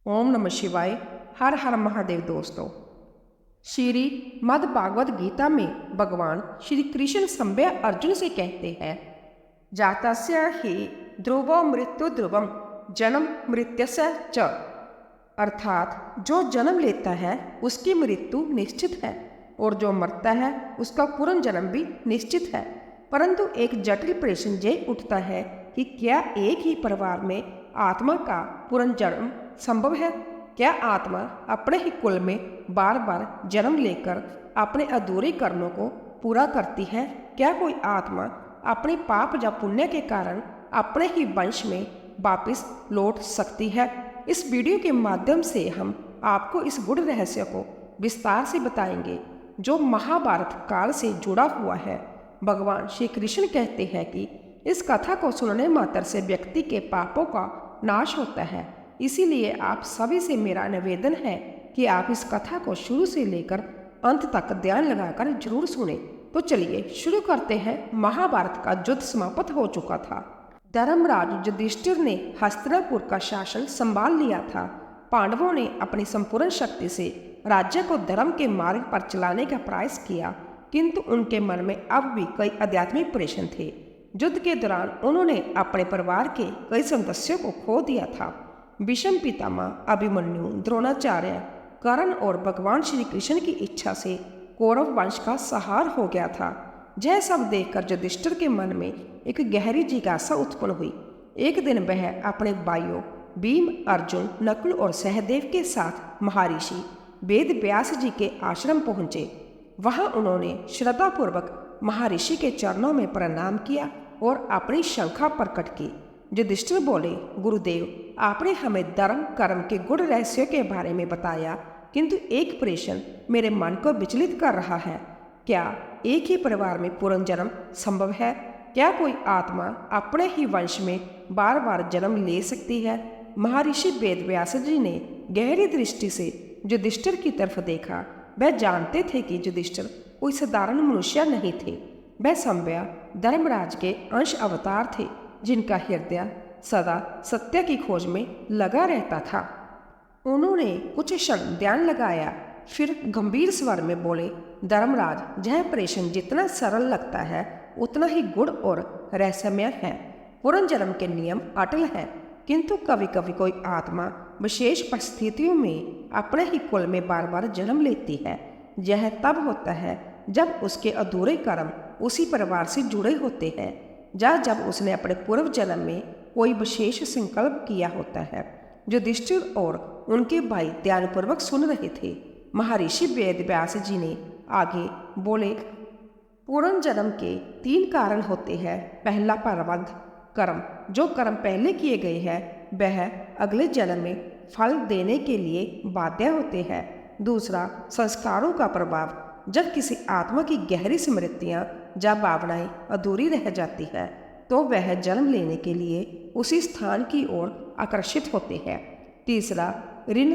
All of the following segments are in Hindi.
ओम नमः शिवाय। हर हर महादेव। दोस्तों, श्री मद् भागवत गीता में भगवान श्री कृष्ण संभय अर्जुन से कहते हैं, जातस्य हि ध्रुवो मृत्यु ध्रुवम जन्म मृत्यस्य च। अर्थात जो जन्म लेता है उसकी मृत्यु निश्चित है और जो मरता है उसका पुनर्जन्म भी निश्चित है। परंतु एक जटिल प्रश्न ये उठता है कि क्या एक ही परिवार में आत्मा का पुनर्जन्म संभव है? क्या आत्मा अपने ही कुल में बार बार जन्म लेकर अपने अधूरे कर्मों को पूरा करती है? क्या कोई आत्मा अपने पाप या पुण्य के कारण अपने ही वंश में वापस लौट सकती है? इस वीडियो के माध्यम से हम आपको इस गूढ़ रहस्य को विस्तार से बताएंगे जो महाभारत काल से जुड़ा हुआ है। भगवान श्री कृष्ण कहते हैं कि इस कथा को सुनने मात्र से व्यक्ति के पापों का नाश होता है। इसीलिए आप सभी से मेरा निवेदन है कि आप इस कथा को शुरू से लेकर अंत तक ध्यान लगाकर जरूर सुने। तो चलिए शुरू करते हैं। महाभारत का युद्ध समाप्त हो चुका था। धर्मराज युधिष्ठिर ने हस्तिनापुर का शासन संभाल लिया था। पांडवों ने अपनी संपूर्ण शक्ति से राज्य को धर्म के मार्ग पर चलाने का प्रयास किया, किंतु उनके मन में अब भी कई आध्यात्मिक प्रश्न थे। युद्ध के दौरान उन्होंने अपने परिवार के कई सदस्यों को खो दिया था। भीष्म पितामह, अभिमन्यु, द्रोणाचार्य, कर्ण और भगवान श्री कृष्ण की इच्छा से कौरव वंश का संहार हो गया था। यह सब देखकर युधिष्ठिर के मन में एक गहरी जिज्ञासा उत्पन्न हुई। एक दिन वह अपने भाइयों भीम, अर्जुन, नकुल और सहदेव के साथ महर्षि वेद व्यास जी के आश्रम पहुंचे। वहां उन्होंने श्रद्धापूर्वक महर्षि के चरणों में प्रणाम किया और अपनी शंका प्रकट की। युधिष्ठिर बोले, गुरुदेव, आपने हमें धर्म कर्म के गूढ़ रहस्यों के बारे में बताया, किंतु एक प्रश्न मेरे मन को विचलित कर रहा है। क्या एक ही परिवार में पुनर्जन्म संभव है? क्या कोई आत्मा अपने ही वंश में बार बार जन्म ले सकती है? महर्षि वेद व्यास जी ने गहरी दृष्टि से युधिष्ठिर की तरफ देखा। वह जानते थे कि युधिष्ठिर कोई साधारण मनुष्य नहीं थे। वह संभय धर्मराज के अंश अवतार थे, जिनका हृदय सदा सत्य की खोज में लगा रहता था। उन्होंने कुछ क्षण ध्यान लगाया, फिर गंभीर स्वर में बोले, धर्मराज, यह प्रश्न जितना सरल लगता है उतना ही गूढ़ और रहस्यमय है। पुनर्जन्म के नियम अटल हैं, किंतु कभी कभी कोई आत्मा विशेष परिस्थितियों में अपने ही कुल में बार बार जन्म लेती है। यह तब होता है जब उसके अधूरे कर्म उसी परिवार से जुड़े होते हैं, या जब उसने अपने पूर्व जन्म में कोई विशेष संकल्प किया होता है। युधिष्ठिर और उनके भाई ध्यानपूर्वक सुन रहे थे। महर्षि वेद व्यास जी ने आगे बोले, पुनर्जन्म के 3 कारण होते हैं। पहला, प्रारब्ध कर्म। जो कर्म पहले किए गए हैं वह अगले जन्म में फल देने के लिए बाध्य होते हैं। दूसरा, संस्कारों का प्रभाव। जब किसी आत्मा की गहरी स्मृतियाँ या भावनाएं अधूरी रह जाती है तो वह जन्म लेने के लिए उसी स्थान की ओर आकर्षित होते हैं। तीसरा, ऋण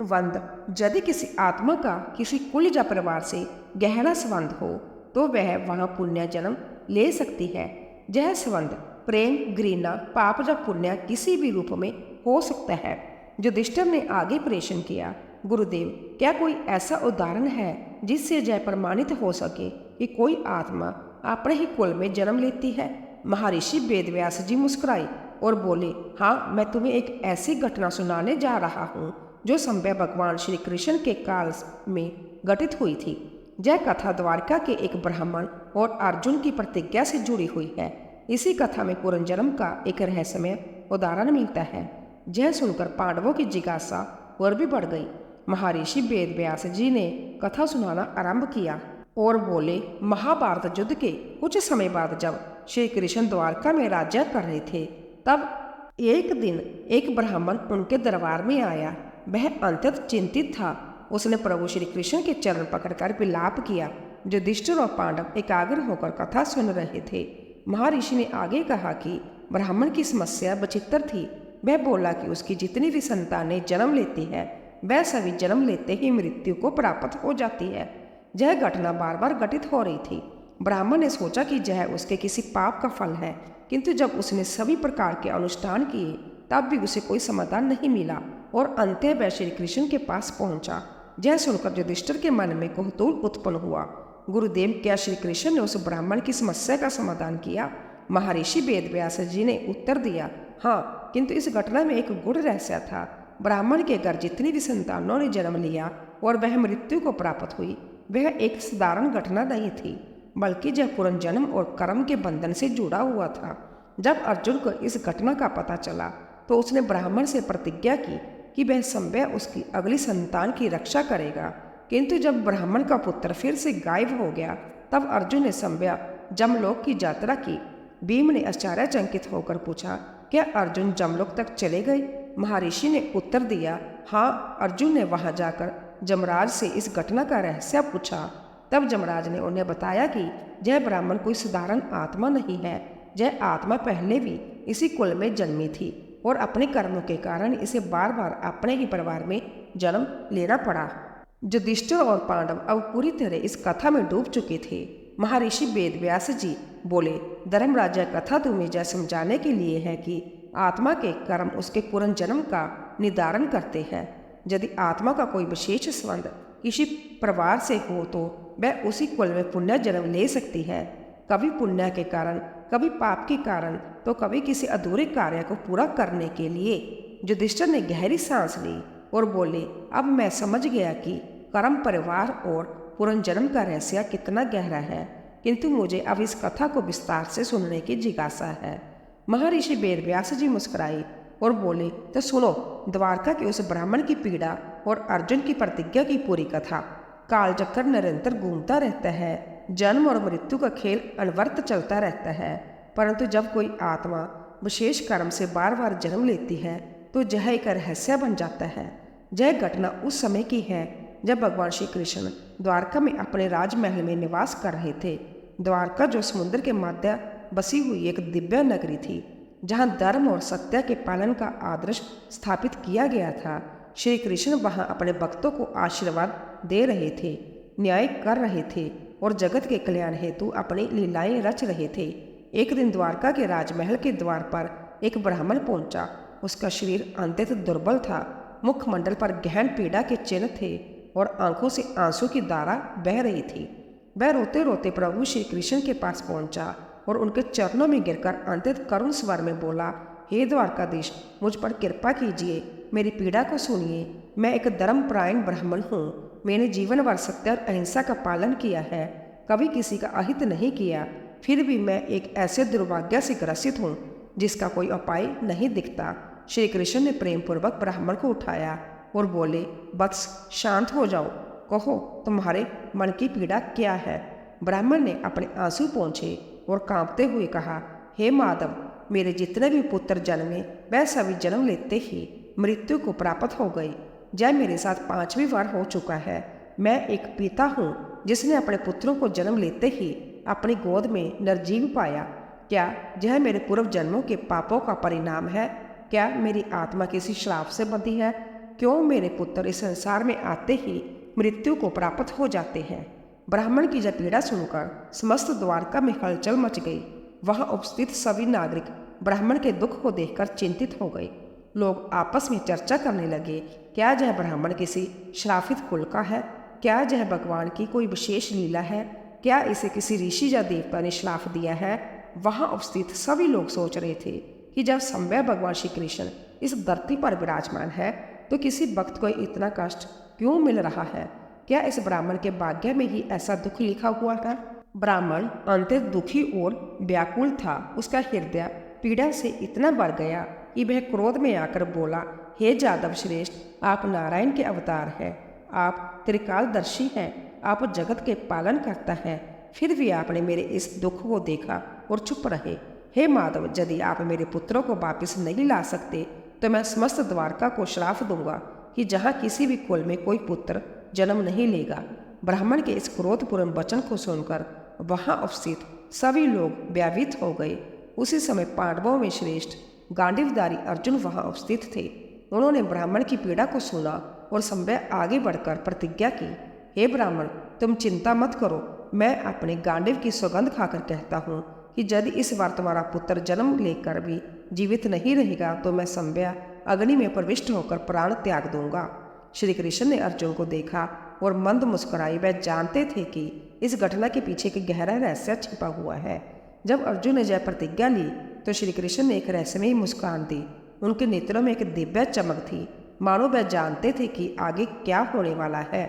बंध। यदि किसी आत्मा का किसी कुल या परिवार से गहरा संबंध हो तो वह वहाँ पुण्य जन्म ले सकती है। यह संबंध प्रेम, घृणा, पाप या पुण्य किसी भी रूप में हो सकता है। युधिष्ठिर ने आगे प्रश्न किया, गुरुदेव, क्या कोई ऐसा उदाहरण है जिससे यह प्रमाणित हो सके कि कोई आत्मा अपने ही कुल में जन्म लेती है? महर्षि वेद व्यास जी मुस्कुराए और बोले, हाँ, मैं तुम्हें एक ऐसी घटना सुनाने जा रहा हूँ जो संभव भगवान श्री कृष्ण के काल में घटित हुई थी। यह कथा द्वारका के एक ब्राह्मण और अर्जुन की प्रतिज्ञा से जुड़ी हुई है। इसी कथा में पुनर्जन्म का एक रहस्यमय उदाहरण मिलता है। यह सुनकर पांडवों की जिज्ञासा और भी बढ़ गई। महर्षि वेद व्यास जी ने कथा सुनाना आरंभ किया और बोले, महाभारत युद्ध के कुछ समय बाद जब श्री कृष्ण द्वारका में राज्य कर रहे थे, तब एक दिन एक ब्राह्मण उनके दरबार में आया। वह अत्यंत चिंतित था। उसने प्रभु श्री कृष्ण के चरण पकड़कर विलाप किया। युधिष्ठिर और पांडव एकाग्र होकर कथा सुन रहे थे। महर्षि ने आगे कहा कि ब्राह्मण की समस्या विचित्र थी। वह बोला कि उसकी जितनी भी संतानें जन्म लेती है वह सभी जन्म लेते ही मृत्यु को प्राप्त हो जाती है। यह घटना बार बार घटित हो रही थी। ब्राह्मण ने सोचा कि यह उसके किसी पाप का फल है, किंतु जब उसने सभी प्रकार के अनुष्ठान किए तब भी उसे कोई समाधान नहीं मिला और अंततः वह श्री कृष्ण के पास पहुंचा। यह सुनकर युधिष्ठिर के मन में कौतूहल उत्पन्न हुआ। गुरुदेव, क्या श्री कृष्ण ने उस ब्राह्मण की समस्या का समाधान किया? महर्षि वेदव्यास जी ने उत्तर दिया, हाँ, किंतु इस घटना में एक गूढ़ रहस्य था। ब्राह्मण के घर जितनी भी संतानों ने जन्म लिया और वह मृत्यु को प्राप्त हुई, वह एक साधारण घटना नहीं थी, बल्कि यह पुनर्जन्म और कर्म के बंधन से जुड़ा हुआ था। जब अर्जुन को इस घटना का पता चला तो उसने ब्राह्मण से प्रतिज्ञा की कि वह संभव उसकी अगली संतान की रक्षा करेगा। किंतु जब ब्राह्मण का पुत्र फिर से गायब हो गया तब अर्जुन ने संभव जमलोक की यात्रा की। भीम ने आश्चर्यचकित होकर पूछा, क्या अर्जुन जमलोक तक चले गए? महर्षि ने उत्तर दिया, हाँ, अर्जुन ने वहां जाकर जमराज से इस घटना का रहस्य पूछा। तब जमराज ने उन्हें बताया कि यह ब्राह्मण कोई साधारण आत्मा नहीं है। यह आत्मा पहले भी इसी कुल में जन्मी थी और अपने कर्मों के कारण इसे बार बार अपने ही परिवार में जन्म लेना पड़ा। युधिष्ठिर और पांडव अब पूरी तरह इस कथा में डूब चुके थे। महर्षि वेदव्यास जी बोले, धर्मराज, कथा तुम्हें यह समझाने के लिए है कि आत्मा के कर्म उसके पुनर्जन्म का निर्धारण करते हैं। यदि आत्मा का कोई विशेष संबंध किसी परिवार से हो तो वह उसी कुल में पुण्य जन्म ले सकती है, कभी पुण्य के कारण, कभी पाप के कारण, तो कभी किसी अधूरे कार्य को पूरा करने के लिए। युधिष्ठिर ने गहरी सांस ली और बोले, अब मैं समझ गया कि कर्म, परिवार और पुनर्जन्म का रहस्य कितना गहरा है, किंतु मुझे अब इस कथा को विस्तार से सुनने की जिज्ञासा है। महर्षि वेदव्यास जी मुस्कुराए और बोले, तो सुनो द्वारका के उस ब्राह्मण की पीड़ा और अर्जुन की प्रतिज्ञा की पूरी कथा। कालचक्र निरंतर घूमता रहता है, जन्म और मृत्यु का खेल अनवरत चलता रहता है, परंतु जब कोई आत्मा विशेष कर्म से बार बार जन्म लेती है तो यह एक रहस्य बन जाता है। यह घटना उस समय की है जब भगवान श्री कृष्ण द्वारका में अपने राजमहल में निवास कर रहे थे। द्वारका जो समुद्र के मध्य बसी हुई एक दिव्य नगरी थी, जहाँ धर्म और सत्य के पालन का आदर्श स्थापित किया गया था। श्री कृष्ण वहाँ अपने भक्तों को आशीर्वाद दे रहे थे, न्याय कर रहे थे और जगत के कल्याण हेतु अपनी लीलाएं रच रहे थे। एक दिन द्वारका के राजमहल के द्वार पर एक ब्राह्मण पहुंचा। उसका शरीर अत्यंत दुर्बल था, मुखमंडल पर गहन पीड़ा के चिन्ह थे और आंखों से आंसू की धारा बह रही थी। वह रोते रोते प्रभु श्री कृष्ण के पास पहुंचा और उनके चरणों में गिरकर अत्यंत करुण स्वर में बोला, हे द्वारकाधीश, मुझ पर कृपा कीजिए, मेरी पीड़ा को सुनिए। मैं एक धर्मपरायण ब्राह्मण हूँ। मैंने जीवन भर सत्य और अहिंसा का पालन किया है, कभी किसी का अहित नहीं किया। फिर भी मैं एक ऐसे दुर्भाग्य से ग्रसित हूँ जिसका कोई उपाय नहीं दिखता। श्री कृष्ण ने प्रेम पूर्वक ब्राह्मण को उठाया और बोले, वत्स, शांत हो जाओ, कहो तुम्हारे मन की पीड़ा क्या है। ब्राह्मण ने अपने आंसू पोंछे और कांपते हुए कहा, हे माधव, मेरे जितने भी पुत्र जन्मे वह सभी जन्म लेते ही मृत्यु को प्राप्त हो गए। यह मेरे साथ 5वीं बार हो चुका है। मैं एक पिता हूँ जिसने अपने पुत्रों को जन्म लेते ही अपनी गोद में निर्जीव पाया। क्या यह मेरे पूर्व जन्मों के पापों का परिणाम है? क्या मेरी आत्मा किसी श्राप से बंधी है? क्यों मेरे पुत्र इस संसार में आते ही मृत्यु को प्राप्त हो जाते हैं? ब्राह्मण की यह पीड़ा सुनकर समस्त द्वारका में हलचल मच गई। वहां उपस्थित सभी नागरिक ब्राह्मण के दुख को देखकर चिंतित हो गए। लोग आपस में चर्चा करने लगे, क्या यह ब्राह्मण किसी श्रापित कुल का है? क्या यह भगवान की कोई विशेष लीला है? क्या इसे किसी ऋषि या देवता ने श्राप दिया है? वहां उपस्थित सभी लोग सोच रहे थे कि जब संभव भगवान श्री कृष्ण इस धरती पर विराजमान है तो किसी भक्त को इतना कष्ट क्यों मिल रहा है? क्या इस ब्राह्मण के भाग्य में ही ऐसा दुख लिखा हुआ था? ब्राह्मण अत्यंत दुखी और व्याकुल था। उसका हृदय पीड़ा से इतना बढ़ गया कि वह क्रोध में आकर बोला, हे जादव श्रेष्ठ, आप नारायण के अवतार हैं, आप त्रिकालदर्शी हैं, आप जगत के पालन करता है, फिर भी आपने मेरे इस दुख को देखा और चुप रहे। हे माधव, यदि आप मेरे पुत्रों को वापस नहीं ला सकते तो मैं समस्त द्वारका को श्राप दूंगा कि जहाँ किसी भी कुल में कोई पुत्र जन्म नहीं लेगा। ब्राह्मण के इस क्रोधपूर्ण वचन को सुनकर वहां उपस्थित सभी लोग भयभीत हो गए। उसी समय पांडवों में श्रेष्ठ गांडीवधारी अर्जुन वहां उपस्थित थे। उन्होंने ब्राह्मण की पीड़ा को सुना और संभव आगे बढ़कर प्रतिज्ञा की, हे ब्राह्मण, तुम चिंता मत करो। मैं अपने गांडीव की सौगंध खाकर कहता हूँ कि यदि इस बार तुम्हारा पुत्र जन्म लेकर भी जीवित नहीं रहेगा तो मैं संभ्या अग्नि में प्रविष्ट होकर प्राण त्याग दूंगा। श्री कृष्ण ने अर्जुन को देखा और मंद मुस्कुराई। वह जानते थे कि इस घटना के पीछे एक गहरा रहस्य छिपा हुआ है। जब अर्जुन ने जय प्रतिज्ञा ली तो श्री कृष्ण ने एक रहस्यमयी मुस्कान दी। उनके नेत्रों में एक दिव्य चमक थी, मानो वह जानते थे कि आगे क्या होने वाला है।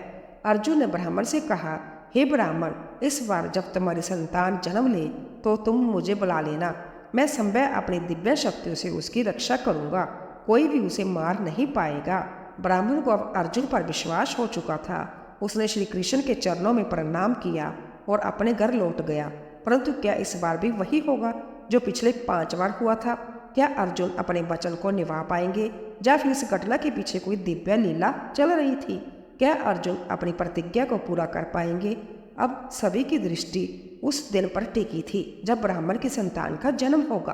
अर्जुन ने ब्राह्मण से कहा, हे ब्राह्मण, इस बार जब तुम्हारी संतान जन्म ले तो तुम मुझे बुला लेना। मैं संभव अपनी दिव्य शक्तियों से उसकी रक्षा करूंगा, कोई भी उसे मार नहीं पाएगा। ब्राह्मण को अब अर्जुन पर विश्वास हो चुका था। उसने श्री कृष्ण के चरणों में प्रणाम किया और अपने घर लौट गया। परंतु क्या इस बार भी वही होगा जो पिछले 5 बार हुआ था? क्या अर्जुन अपने वचन को निभा पाएंगे या फिर इस घटना के पीछे कोई दिव्य लीला चल रही थी? क्या अर्जुन अपनी प्रतिज्ञा को पूरा कर पाएंगे? अब सभी की दृष्टि उस दिन पर टिकी थी जब ब्राह्मण की संतान का जन्म होगा।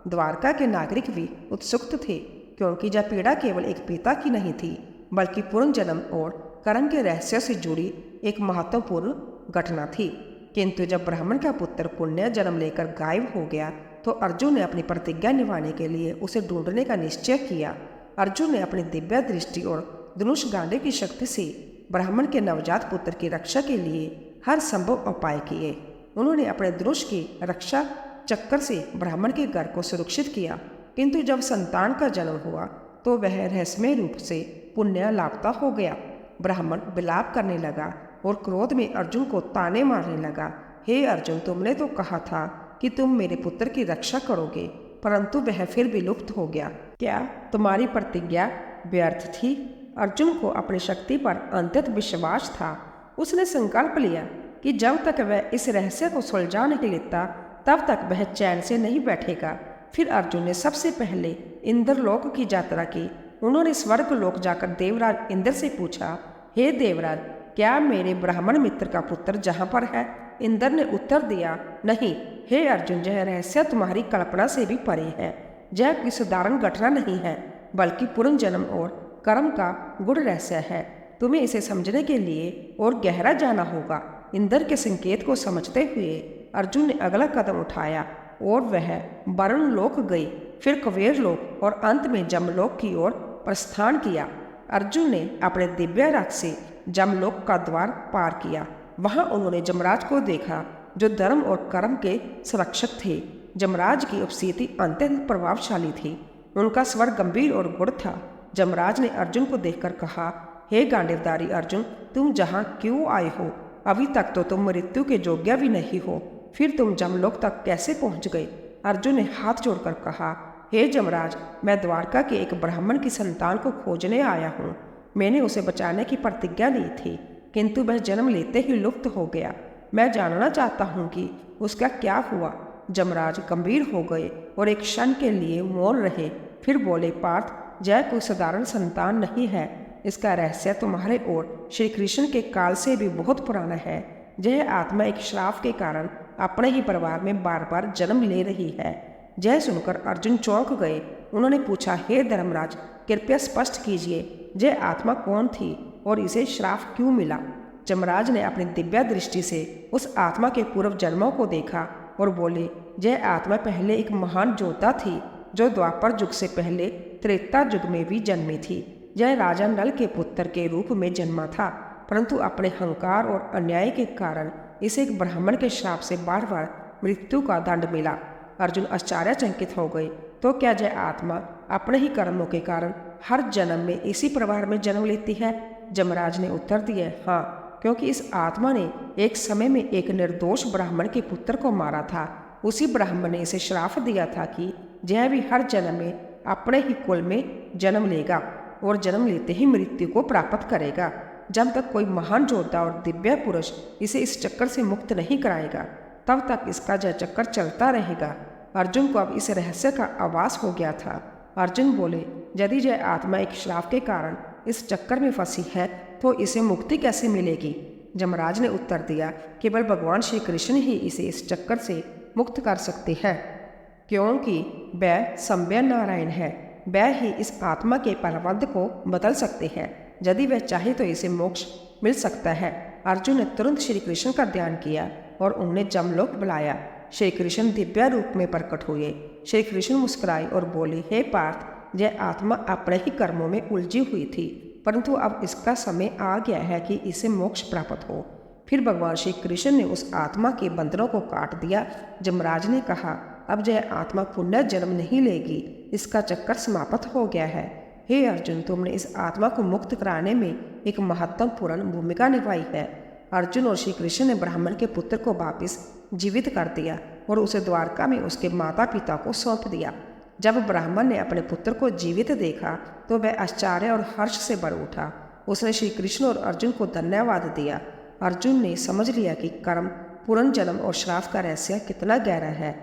द्वारका के नागरिक भी उत्सुक थे, क्योंकि यह पीड़ा केवल एक पिता की नहीं थी बल्कि पुनर्जन्म और कर्म के रहस्य से जुड़ी एक महत्वपूर्ण घटना थी। किंतु जब ब्राह्मण का पुत्र पुण्य जन्म लेकर गायब हो गया तो अर्जुन ने अपनी प्रतिज्ञा निभाने के लिए उसे ढूंढने का निश्चय किया। अर्जुन ने अपनी दिव्य दृष्टि और धनुष गांडे की शक्ति से ब्राह्मण के नवजात पुत्र की रक्षा के लिए हर संभव उपाय किए। उन्होंने अपने धनुष की रक्षा चक्कर से ब्राह्मण के घर को सुरक्षित किया। किंतु जब संतान का जन्म हुआ तो वह रहस्यमय रूप से पुण्य लापता हो गया। ब्राह्मण विलाप करने लगा और क्रोध में अर्जुन को ताने मारने लगा। हे अर्जुन, तुमने तो कहा था कि तुम मेरे पुत्र की रक्षा करोगे, परंतु वह फिर विलुप्त हो गया। क्या तुम्हारी प्रतिज्ञा व्यर्थ थी? अर्जुन को अपनी शक्ति पर अत्यंत विश्वास था। उसने संकल्प लिया कि जब तक वह इस रहस्य को सुलझा नहीं लेता तब तक वह चैन से नहीं बैठेगा। फिर अर्जुन ने सबसे पहले इंद्रलोक की यात्रा की। उन्होंने स्वर्ग लोक जाकर देवराज इंद्र से पूछा, हे देवराज, क्या मेरे ब्राह्मण मित्र का पुत्र जहाँ पर है? इंद्र ने उत्तर दिया, नहीं हे अर्जुन, यह रहस्य तुम्हारी कल्पना से भी परे है। यह कोई साधारण घटना नहीं है बल्कि पुनर्जन्म और कर्म का गूढ़ रहस्य है। तुम्हें इसे समझने के लिए और गहरा जाना होगा। इंद्र के संकेत को समझते हुए अर्जुन ने अगला कदम उठाया और वह वरुण लोक गई, फिर कुबेर लोक और अंत में जमलोक की ओर प्रस्थान किया। अर्जुन ने अपने दिव्य रथ से जमलोक का द्वार पार किया। वहां उन्होंने जमराज को देखा, जो धर्म और कर्म के संरक्षक थे। जमराज की उपस्थिति अत्यंत प्रभावशाली थी। उनका स्वर गंभीर और गुढ़ था। जमराज ने अर्जुन को देखकर कहा, हे गांडीवधारी अर्जुन, तुम जहाँ क्यों आए हो? अभी तक तो तुम मृत्यु के योग्य भी नहीं हो, फिर तुम जमलोक तक कैसे पहुँच गए? अर्जुन ने हाथ जोड़कर कहा, हे जमराज, मैं द्वारका के एक ब्राह्मण की संतान को खोजने आया हूँ। मैंने उसे बचाने की प्रतिज्ञा ली थी, किंतु वह जन्म लेते ही लुप्त हो गया। मैं जानना चाहता हूँ कि उसका क्या हुआ। जमराज गंभीर हो गए और एक क्षण के लिए मौन रहे, फिर बोले, पार्थ, जय कोई साधारण संतान नहीं है। इसका रहस्य तुम्हारे और श्री कृष्ण के काल से भी बहुत पुराना है। यह आत्मा एक श्राप के कारण अपने ही परिवार में बार बार जन्म ले रही है। यह सुनकर अर्जुन चौंक गए। उन्होंने पूछा, हे धर्मराज, कृपया स्पष्ट कीजिए, यह आत्मा कौन थी और इसे श्राप क्यों मिला? जमराज ने अपनी दिव्य दृष्टि से उस आत्मा के पूर्व जन्मों को देखा और बोले, यह आत्मा पहले एक महान योद्धा थी जो द्वापर युग से पहले त्रेता युग में भी जन्मी थी। यह राजा नल के पुत्र के रूप में जन्मा था, परंतु अपने अहंकार और अन्याय के कारण इसे एक ब्राह्मण के श्राप से बार बार मृत्यु का दंड मिला। अर्जुन आश्चर्यचकित हो गए। तो क्या यह आत्मा अपने ही कर्मों के कारण हर जन्म में इसी परिवार में जन्म लेती है? जमराज ने उत्तर दिया, हाँ, क्योंकि इस आत्मा ने एक समय में एक निर्दोष ब्राह्मण के पुत्र को मारा था। उसी ब्राह्मण ने इसे श्राप दिया था कि यह भी हर जन्म में अपने ही कुल में जन्म लेगा और जन्म लेते ही मृत्यु को प्राप्त करेगा। जब तक कोई महान योद्धा और दिव्य पुरुष इसे इस चक्कर से मुक्त नहीं कराएगा, तब तक इसका यह चक्कर चलता रहेगा। अर्जुन को अब इस रहस्य का आभास हो गया था। अर्जुन बोले, यदि यह आत्मा एक श्राप के कारण इस चक्कर में फंसी है तो इसे मुक्ति कैसे मिलेगी? जमराज ने उत्तर दिया, केवल भगवान श्री कृष्ण ही इसे इस चक्कर से मुक्त कर सकते हैं, क्योंकि वह संभव नारायण है। वह ही इस आत्मा के प्रबंध को बदल सकते हैं। यदि वह चाहे तो इसे मोक्ष मिल सकता है। अर्जुन ने तुरंत श्री कृष्ण का ध्यान किया और उन्हें जमलोक बुलाया। श्री कृष्ण दिव्य रूप में प्रकट हुए। श्री कृष्ण मुस्कुराए और बोले, हे पार्थ, यह आत्मा अपने ही कर्मों में उलझी हुई थी, परंतु अब इसका समय आ गया है कि इसे मोक्ष प्राप्त हो। फिर भगवान श्री कृष्ण ने उस आत्मा के बंधनों को काट दिया। जमराज ने कहा, अब यह आत्मा पुनः जन्म नहीं लेगी, इसका चक्कर समाप्त हो गया है। हे अर्जुन, तुमने इस आत्मा को मुक्त कराने में एक महत्वपूर्ण भूमिका निभाई है। अर्जुन और श्री कृष्ण ने ब्राह्मण के पुत्र को वापस जीवित कर दिया और उसे द्वारका में उसके माता पिता को सौंप दिया। जब ब्राह्मण ने अपने पुत्र को जीवित देखा तो वह आश्चर्य और हर्ष से भर उठा। उसने श्री कृष्ण और अर्जुन को धन्यवाद दिया। अर्जुन ने समझ लिया कि कर्म, पुनर्जन्म और श्राप का रहस्य कितना गहरा है।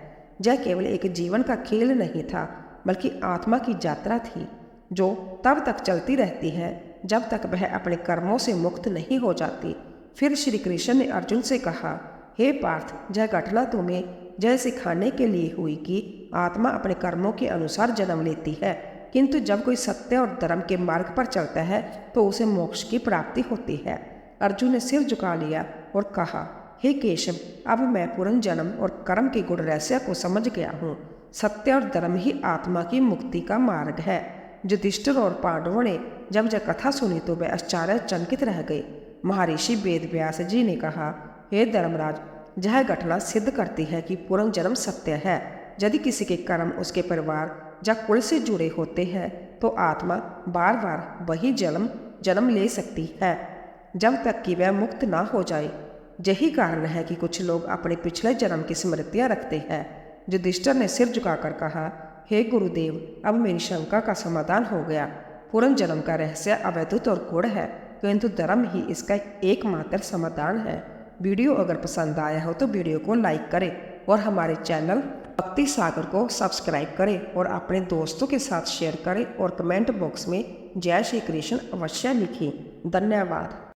यह केवल एक जीवन का खेल नहीं था, बल्कि आत्मा की यात्रा थी, जो तब तक चलती रहती है जब तक वह अपने कर्मों से मुक्त नहीं हो जाती। फिर श्री कृष्ण ने अर्जुन से कहा, हे पार्थ, यह घटना तुम्हें यह सिखाने के लिए हुई कि आत्मा अपने कर्मों के अनुसार जन्म लेती है, किंतु जब कोई सत्य और धर्म के मार्ग पर चलता है तो उसे मोक्ष की प्राप्ति होती है। अर्जुन ने सिर झुका लिया और कहा, हे केशव, अब मैं पुनर्जन्म और कर्म के गुण रहस्य को समझ गया हूँ। सत्य और धर्म ही आत्मा की मुक्ति का मार्ग है। युधिष्ठिर और पांडवों ने जब यह कथा सुनी तो वे आश्चर्यचकित रह गए। महर्षि वेद व्यास जी ने कहा, हे धर्मराज, यह घटना सिद्ध करती है कि पुनर्जन्म सत्य है। यदि किसी के कर्म उसके परिवार या कुल से जुड़े होते हैं तो आत्मा बार बार वही जन्म ले सकती है, जब तक कि वह मुक्त ना हो जाए। यही कारण है कि कुछ लोग अपने पिछले जन्म की स्मृतियाँ रखते हैं। युधिष्ठिर ने सिर झुकाकर कहा, हे गुरुदेव, अब मेरी शंका का समाधान हो गया। पुनर्जन्म का रहस्य अवैधुत और गूढ़ है, किंतु धर्म ही इसका एकमात्र समाधान है। वीडियो अगर पसंद आया हो तो वीडियो को लाइक करें और हमारे चैनल भक्ति सागर को सब्सक्राइब करें और अपने दोस्तों के साथ शेयर करें और कमेंट बॉक्स में जय श्री कृष्ण अवश्य लिखें। धन्यवाद।